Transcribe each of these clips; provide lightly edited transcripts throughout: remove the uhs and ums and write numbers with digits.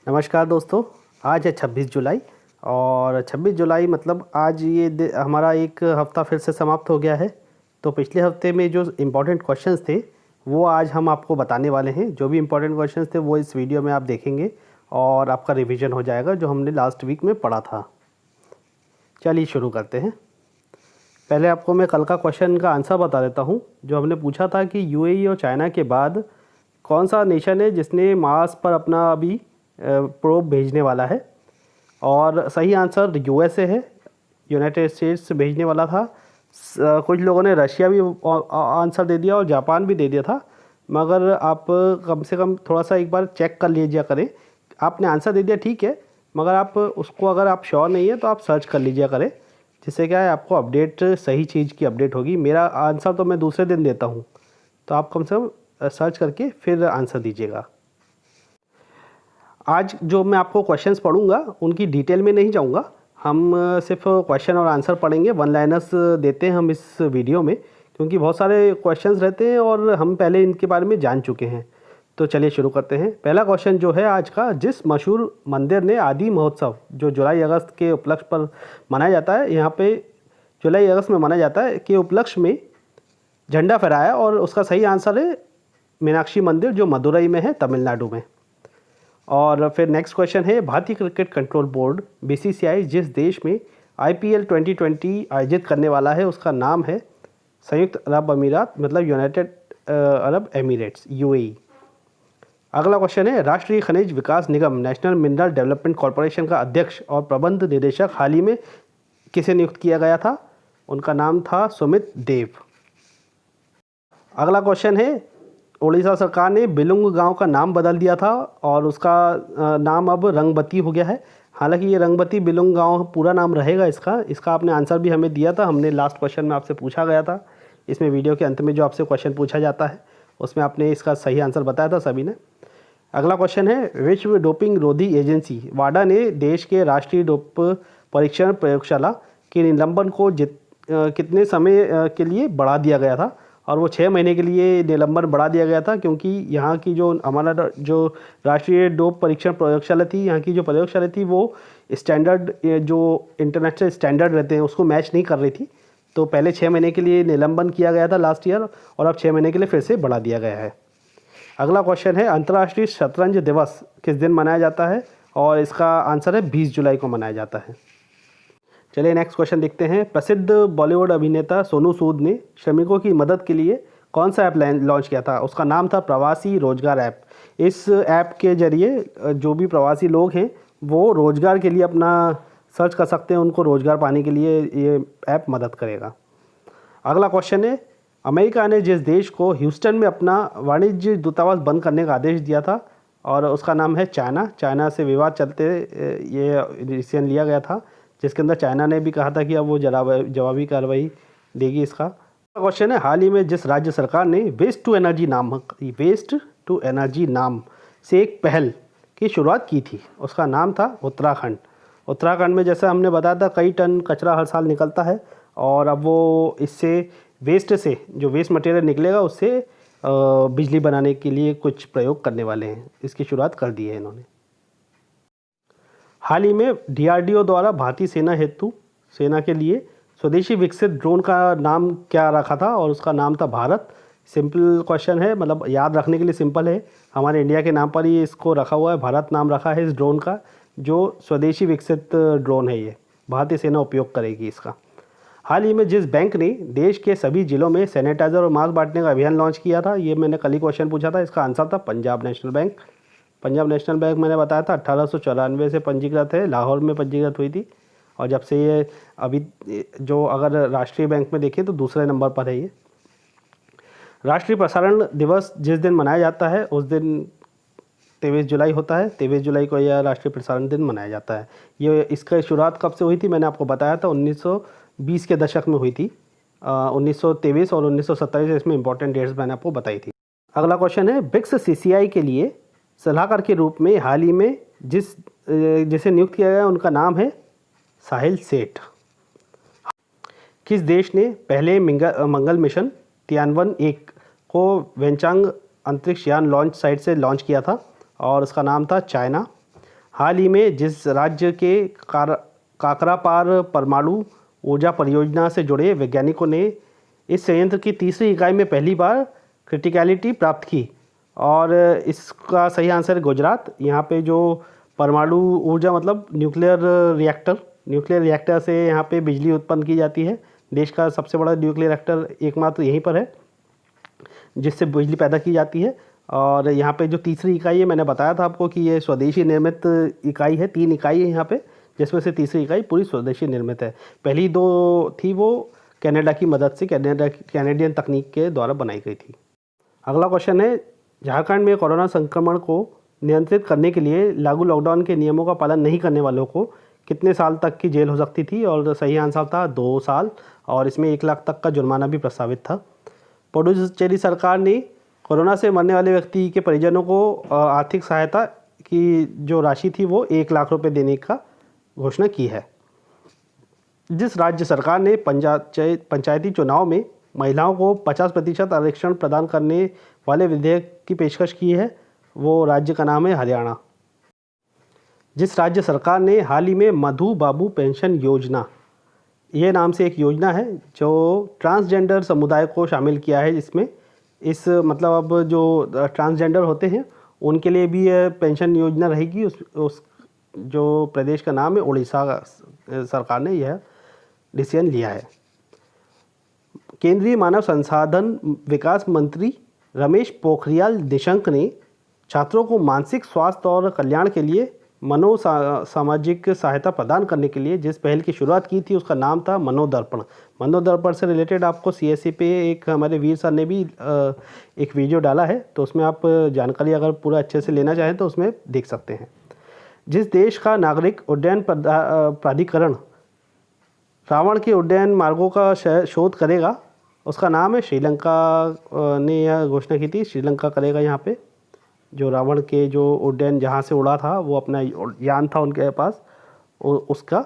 नमस्कार दोस्तों। आज है 26 जुलाई और 26 जुलाई मतलब आज ये हमारा एक हफ़्ता फिर से समाप्त हो गया है। तो पिछले हफ्ते में जो इम्पोर्टेंट क्वेश्चंस थे वो आज हम आपको बताने वाले हैं। जो भी इम्पोर्टेंट क्वेश्चंस थे वो इस वीडियो में आप देखेंगे और आपका रिवीजन हो जाएगा जो हमने लास्ट वीक में पढ़ा था। चलिए शुरू करते हैं। पहले आपको मैं कल का क्वेश्चन का आंसर बता देता हूँ। जो हमने पूछा था कि यूएई और चाइना के बाद कौन सा नेशन है जिसने मार्स पर अपना अभी प्रोब भेजने वाला है, और सही आंसर यूएसए है, यूनाइटेड स्टेट्स भेजने वाला था। कुछ लोगों ने रशिया भी आंसर दे दिया और जापान भी दे दिया था, मगर आप कम से कम थोड़ा सा एक बार चेक कर लीजिए करें। आपने आंसर दे दिया ठीक है, मगर आप उसको अगर आप श्योर नहीं है तो आप सर्च कर लीजिए करें, जिससे क्या है आपको अपडेट सही चीज़ की अपडेट होगी। मेरा आंसर तो मैं दूसरे दिन देता हूँ, तो आप कम से कम सर्च करके फिर आंसर दीजिएगा। आज जो मैं आपको क्वेश्चंस पढ़ूंगा उनकी डिटेल में नहीं जाऊंगा, हम सिर्फ क्वेश्चन और आंसर पढ़ेंगे। वन लाइनर्स देते हैं हम इस वीडियो में, क्योंकि बहुत सारे क्वेश्चंस रहते हैं और हम पहले इनके बारे में जान चुके हैं। तो चलिए शुरू करते हैं। पहला क्वेश्चन जो है आज का, जिस मशहूर मंदिर ने आदि महोत्सव जो जुलाई अगस्त के उपलक्ष्य पर मनाया जाता है, यहाँ पे जुलाई अगस्त में मनाया जाता है, के उपलक्ष्य में झंडा फहराया, और उसका सही आंसर है मीनाक्षी मंदिर जो मदुरई में है, तमिलनाडु में। और फिर नेक्स्ट क्वेश्चन है, भारतीय क्रिकेट कंट्रोल बोर्ड बीसीसीआई जिस देश में आईपीएल 2020 आयोजित करने वाला है उसका नाम है संयुक्त अरब अमीरात, मतलब यूनाइटेड अरब एमिरेट्स, यूएई। अगला क्वेश्चन है, राष्ट्रीय खनिज विकास निगम नेशनल मिनरल डेवलपमेंट कॉरपोरेशन का अध्यक्ष और प्रबंध निदेशक हाल ही में किसे नियुक्त किया गया था? उनका नाम था सुमित देव। अगला क्वेश्चन है, उड़ीसा सरकार ने बिलुंग गांव का नाम बदल दिया था और उसका नाम अब रंगबती हो गया है। हालांकि ये रंगबती बिलुंग गांव पूरा नाम रहेगा इसका आपने आंसर भी हमें दिया था। हमने लास्ट क्वेश्चन में आपसे पूछा गया था, इसमें वीडियो के अंत में जो आपसे क्वेश्चन पूछा जाता है उसमें आपने इसका सही आंसर बताया था सभी ने। अगला क्वेश्चन है, विश्व डोपिंग रोधी एजेंसी वाडा ने देश के राष्ट्रीय डोप परीक्षण प्रयोगशाला के निलंबन को कितने समय के लिए बढ़ा दिया गया था? और वो 6 महीने के लिए निलंबन बढ़ा दिया गया था, क्योंकि यहाँ की जो हमारा जो राष्ट्रीय डोप परीक्षण प्रयोगशाला थी, यहाँ की जो प्रयोगशाला थी वो स्टैंडर्ड जो इंटरनेशनल स्टैंडर्ड रहते हैं उसको मैच नहीं कर रही थी। तो पहले 6 महीने के लिए निलंबन किया गया था लास्ट ईयर, और अब 6 महीने के लिए फिर से बढ़ा दिया गया है। अगला क्वेश्चन है, अंतर्राष्ट्रीय शतरंज दिवस किस दिन मनाया जाता है? और इसका आंसर है 20 जुलाई को मनाया जाता है। चलिए नेक्स्ट क्वेश्चन देखते हैं। प्रसिद्ध बॉलीवुड अभिनेता सोनू सूद ने श्रमिकों की मदद के लिए कौन सा ऐप लॉन्च किया था? उसका नाम था प्रवासी रोजगार ऐप। इस ऐप के जरिए जो भी प्रवासी लोग हैं वो रोजगार के लिए अपना सर्च कर सकते हैं, उनको रोजगार पाने के लिए ये ऐप मदद करेगा। अगला क्वेश्चन है, अमेरिका ने जिस देश को ह्यूस्टन में अपना वाणिज्य दूतावास बंद करने का आदेश दिया था, और उसका नाम है चाइना। चाइना से विवाद चलते ये डिसीजन लिया गया था, जिसके अंदर चाइना ने भी कहा था कि अब वो जवाबी कार्रवाई देगी। इसका क्वेश्चन है, हाल ही में जिस राज्य सरकार ने वेस्ट टू एनर्जी नाम से एक पहल की शुरुआत की थी, उसका नाम था उत्तराखंड। उत्तराखंड में जैसा हमने बताया था कई टन कचरा हर साल निकलता है, और अब वो इससे वेस्ट से जो वेस्ट मटेरियल निकलेगा उससे बिजली बनाने के लिए कुछ प्रयोग करने वाले हैं। इसकी शुरुआत कर दी है इन्होंने। हाल ही में डीआरडीओ द्वारा भारतीय सेना के लिए स्वदेशी विकसित ड्रोन का नाम क्या रखा था? और उसका नाम था भारत। सिंपल क्वेश्चन है, मतलब याद रखने के लिए सिंपल है, हमारे इंडिया के नाम पर ही इसको रखा हुआ है। भारत नाम रखा है इस ड्रोन का, जो स्वदेशी विकसित ड्रोन है, ये भारतीय सेना उपयोग करेगी इसका। हाल ही में जिस बैंक ने देश के सभी जिलों में सैनिटाइज़र और मास्क बांटने का अभियान लॉन्च किया था, ये मैंने कल ही क्वेश्चन पूछा था, इसका आंसर था Punjab national bank. Punjab national bank मैंने बताया था 1894 से पंजीकृत है, लाहौर में पंजीकृत हुई थी, और जब से ये अभी जो अगर राष्ट्रीय बैंक में देखें तो दूसरे नंबर पर है ये। राष्ट्रीय प्रसारण दिवस जिस दिन मनाया जाता है उस दिन 23 जुलाई होता है। 23 जुलाई को यह राष्ट्रीय प्रसारण दिन मनाया जाता है। ये इसका शुरुआत कब से हुई थी? मैंने आपको बताया था 1920 के दशक में हुई थी। 1923 और 1927 इसमें इंपॉर्टेंट डेट्स मैंने आपको बताई थी। अगला क्वेश्चन है, ब्रिक्स सीसीआई के लिए सलाहकार के रूप में हाल ही में जिसे नियुक्त किया गया उनका नाम है साहिल सेठ। किस देश ने पहले मंगल मिशन तियानवन-1 को वेंचांग अंतरिक्ष यान लॉन्च साइट से लॉन्च किया था? और उसका नाम था चाइना। हाल ही में जिस राज्य के काकरापार परमाणु ऊर्जा परियोजना से जुड़े वैज्ञानिकों ने इस संयंत्र की तीसरी इकाई में पहली बार क्रिटिकलिटी प्राप्त की, और इसका सही आंसर है गुजरात। यहाँ पे जो परमाणु ऊर्जा मतलब न्यूक्लियर रिएक्टर से यहाँ पे बिजली उत्पन्न की जाती है। देश का सबसे बड़ा न्यूक्लियर रिएक्टर एकमात्र यहीं पर है जिससे बिजली पैदा की जाती है। और यहाँ पे जो तीसरी इकाई है, मैंने बताया था आपको कि ये स्वदेशी निर्मित इकाई है। 3 इकाई है यहाँ पे, जिसमें से तीसरी इकाई पूरी स्वदेशी निर्मित है। पहली 2 थी वो कनाडा की मदद से कैनेडियन तकनीक के द्वारा बनाई गई थी। अगला क्वेश्चन है, झारखंड में कोरोना संक्रमण को नियंत्रित करने के लिए लागू लॉकडाउन के नियमों का पालन नहीं करने वालों को कितने साल तक की जेल हो सकती थी? और सही आंसर था 2 साल, और इसमें 1 लाख तक का जुर्माना भी प्रस्तावित था। पुडुचेरी सरकार ने कोरोना से मरने वाले व्यक्ति के परिजनों को आर्थिक सहायता की जो राशि थी वो 1 लाख रुपए देने का घोषणा की है। जिस राज्य सरकार ने पंचायती चुनाव में महिलाओं को 50% आरक्षण प्रदान करने वाले विधेयक की पेशकश की है, वो राज्य का नाम है हरियाणा। जिस राज्य सरकार ने हाल ही में मधु बाबू पेंशन योजना, ये नाम से एक योजना है जो ट्रांसजेंडर समुदाय को शामिल किया है, इसमें इस मतलब अब जो ट्रांसजेंडर होते हैं उनके लिए भी ये पेंशन योजना रहेगी। उस जो प्रदेश का नाम है उड़ीसा सरकार ने यह डिसीजन लिया है। केंद्रीय मानव संसाधन विकास मंत्री रमेश पोखरियाल निशंक ने छात्रों को मानसिक स्वास्थ्य और कल्याण के लिए सामाजिक सहायता प्रदान करने के लिए जिस पहल की शुरुआत की थी उसका नाम था मनोदर्पण। मनोदर्पण से रिलेटेड आपको CSC पे एक हमारे वीर सर ने भी एक वीडियो डाला है, तो उसमें आप जानकारी अगर पूरा अच्छे से लेना चाहें तो उसमें देख सकते हैं। जिस देश का नागरिक उड्डयन प्राधिकरण रावण के उड्डयन मार्गों का शोध करेगा उसका नाम है श्रीलंका ने यह घोषणा की थी। श्रीलंका करेगा यहाँ पे जो रावण के जो उड्डयन जहाँ से उड़ा था वो अपना यान था उनके पास, उसका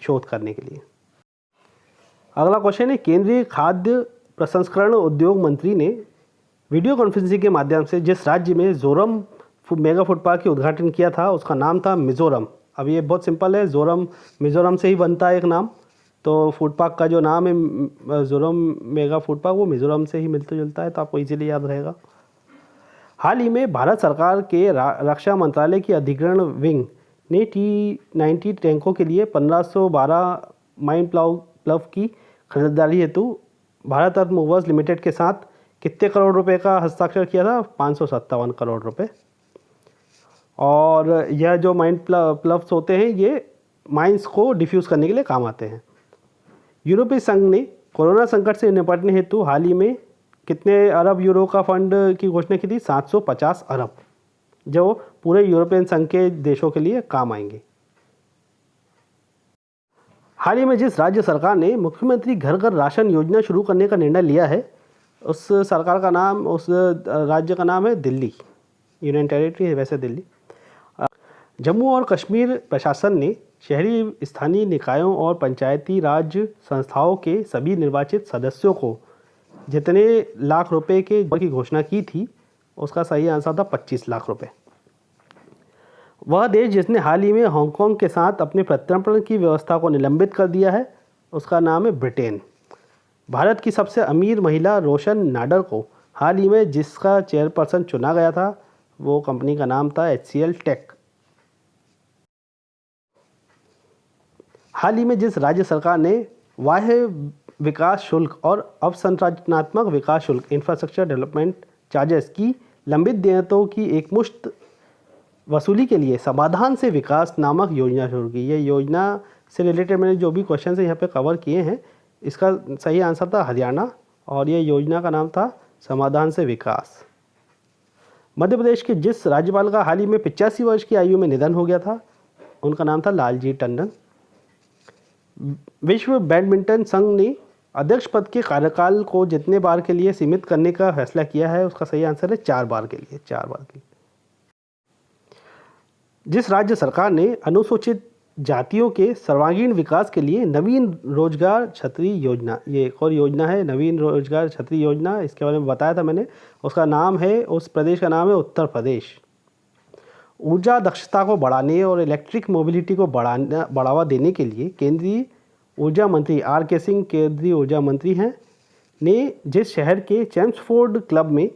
शोध करने के लिए। अगला क्वेश्चन है, केंद्रीय खाद्य प्रसंस्करण उद्योग मंत्री ने वीडियो कॉन्फ्रेंसिंग के माध्यम से जिस राज्य में जोरम मेगा फूड पार्क का उद्घाटन किया था उसका नाम था मिज़ोरम। अब ये बहुत सिंपल है, जोरम मिज़ोरम से ही बनता है एक नाम, तो फूड पार्क का जो नाम है जोरम मेगा फूड पार्क वो मिज़ोरम से ही मिलता जुलता है, तो आपको इजीली याद रहेगा। हाल ही में भारत सरकार के रक्षा मंत्रालय की अधिग्रहण विंग ने T-90 टैंकों के लिए 1512 माइन प्लव की खरीदारी हेतु भारत अर्थ मूवर्स लिमिटेड के साथ कितने करोड़ रुपए का हस्ताक्षर किया था? 557 करोड़ रुपए। और यह जो माइन प्लव्स होते हैं ये माइंस को डिफ्यूज़ करने के लिए काम आते हैं। यूरोपीय संघ ने कोरोना संकट से निपटने हेतु हाल ही में कितने अरब यूरो का फंड की घोषणा की थी? 750 अरब, जो पूरे यूरोपियन संघ के देशों के लिए काम आएंगे। हाल ही में जिस राज्य सरकार ने मुख्यमंत्री घर घर राशन योजना शुरू करने का निर्णय लिया है उस सरकार का नाम, उस राज्य का नाम है दिल्ली, यूनियन टेरिटरी है वैसे दिल्ली। जम्मू और कश्मीर प्रशासन ने शहरी स्थानीय निकायों और पंचायती राज संस्थाओं के सभी निर्वाचित सदस्यों को जितने लाख रुपए की घोषणा की थी उसका सही आंसर था 25 लाख रुपए। वह देश जिसने हाल ही में हांगकांग के साथ अपने प्रत्यर्पण की व्यवस्था को निलंबित कर दिया है उसका नाम है ब्रिटेन। भारत की सबसे अमीर महिला रोशन नाडर को हाल ही में जिसका चेयरपर्सन चुना गया था वो कंपनी का नाम था HCL टेक। हाल ही में जिस राज्य सरकार ने बाह्य विकास शुल्क और अवसंरचनात्मक विकास शुल्क इंफ्रास्ट्रक्चर डेवलपमेंट चार्जेस की लंबित देयतों की एकमुश्त वसूली के लिए समाधान से विकास नामक योजना शुरू की। ये योजना से रिलेटेड मैंने जो भी क्वेश्चन है यहाँ पे कवर किए हैं इसका सही आंसर था हरियाणा, और ये योजना का नाम था समाधान से विकास। मध्य प्रदेश के जिस राज्यपाल का हाल ही में 85 वर्ष की आयु में निधन हो गया था उनका नाम था लालजी टंडन। विश्व बैडमिंटन संघ ने अध्यक्ष पद के कार्यकाल को जितने बार के लिए सीमित करने का फैसला किया है उसका सही आंसर है 4 बार के लिए। जिस राज्य सरकार ने अनुसूचित जातियों के सर्वांगीण विकास के लिए नवीन रोजगार छतरी योजना, ये एक और योजना है नवीन रोजगार छतरी योजना, इसके बारे में बताया था मैंने, उसका नाम है, उस प्रदेश का नाम है उत्तर प्रदेश। ऊर्जा दक्षता को बढ़ाने और इलेक्ट्रिक मोबिलिटी को बढ़ावा देने के लिए केंद्रीय ऊर्जा मंत्री आर के सिंह केंद्रीय ऊर्जा मंत्री हैं ने जिस शहर के चेम्सफोर्ड क्लब में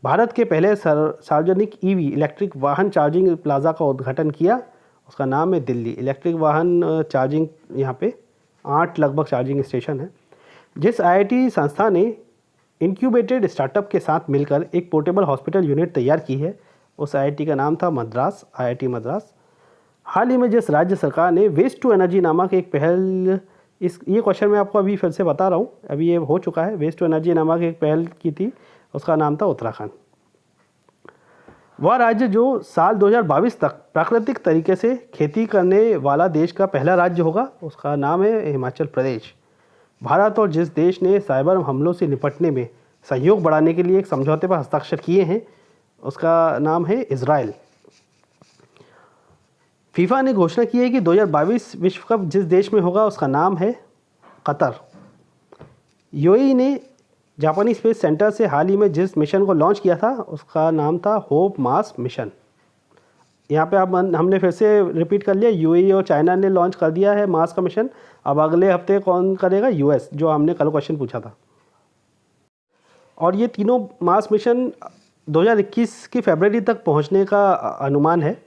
भारत के पहले सार्वजनिक ईवी इलेक्ट्रिक वाहन चार्जिंग प्लाजा का उद्घाटन किया, उसका नाम है दिल्ली। इलेक्ट्रिक वाहन चार्जिंग यहाँ पे 8 लगभग चार्जिंग स्टेशन है। जिस आईआईटी संस्था ने इंक्यूबेटेड स्टार्टअप के साथ मिलकर एक पोर्टेबल हॉस्पिटल यूनिट तैयार की है, उस आईआईटी का नाम था मद्रास, आईआईटी मद्रास। हाल ही में जिस राज्य सरकार ने वेस्ट टू एनर्जी नामक एक पहल, ये क्वेश्चन मैं आपको अभी फिर से बता रहा हूँ, अभी ये हो चुका है, वेस्ट टू एनर्जी नामक एक पहल की थी, उसका नाम था उत्तराखंड। वह राज्य जो साल 2022 तक प्राकृतिक तरीके से खेती करने वाला देश का पहला राज्य होगा, उसका नाम है हिमाचल प्रदेश। भारत और जिस देश ने साइबर हमलों से निपटने में सहयोग बढ़ाने के लिए एक समझौते पर हस्ताक्षर किए हैं, उसका नाम है इजराइल। फीफा ने घोषणा की है कि 2022 विश्व कप जिस देश में होगा उसका नाम है कतर। यूएई ने जापानी स्पेस सेंटर से हाल ही में जिस मिशन को लॉन्च किया था उसका नाम था होप मार्स मिशन। यहाँ पे अब हमने फिर से रिपीट कर लिया, यूएई और चाइना ने लॉन्च कर दिया है मार्स का मिशन। अब अगले हफ्ते कौन करेगा? यूएस, जो हमने कल क्वेश्चन पूछा था। और ये तीनों मार्स मिशन 2021 की फरवरी तक पहुँचने का अनुमान है।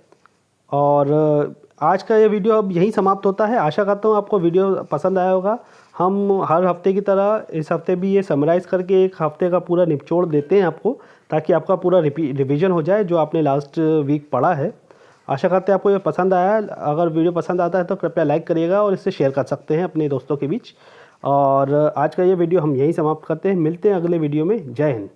और आज का ये वीडियो अब यहीं समाप्त होता है। आशा करता हूँ आपको वीडियो पसंद आया होगा। हम हर हफ्ते की तरह इस हफ्ते भी ये समराइज़ करके एक हफ्ते का पूरा निचोड़ देते हैं आपको, ताकि आपका पूरा रिवीजन हो जाए जो आपने लास्ट वीक पढ़ा है। आशा करते हैं आपको ये पसंद आया। अगर वीडियो पसंद आता है तो कृपया लाइक करिएगा और इसे शेयर कर सकते हैं अपने दोस्तों के बीच। और आज का ये वीडियो हम यहीं समाप्त करते हैं। मिलते हैं अगले वीडियो में। जय हिंद।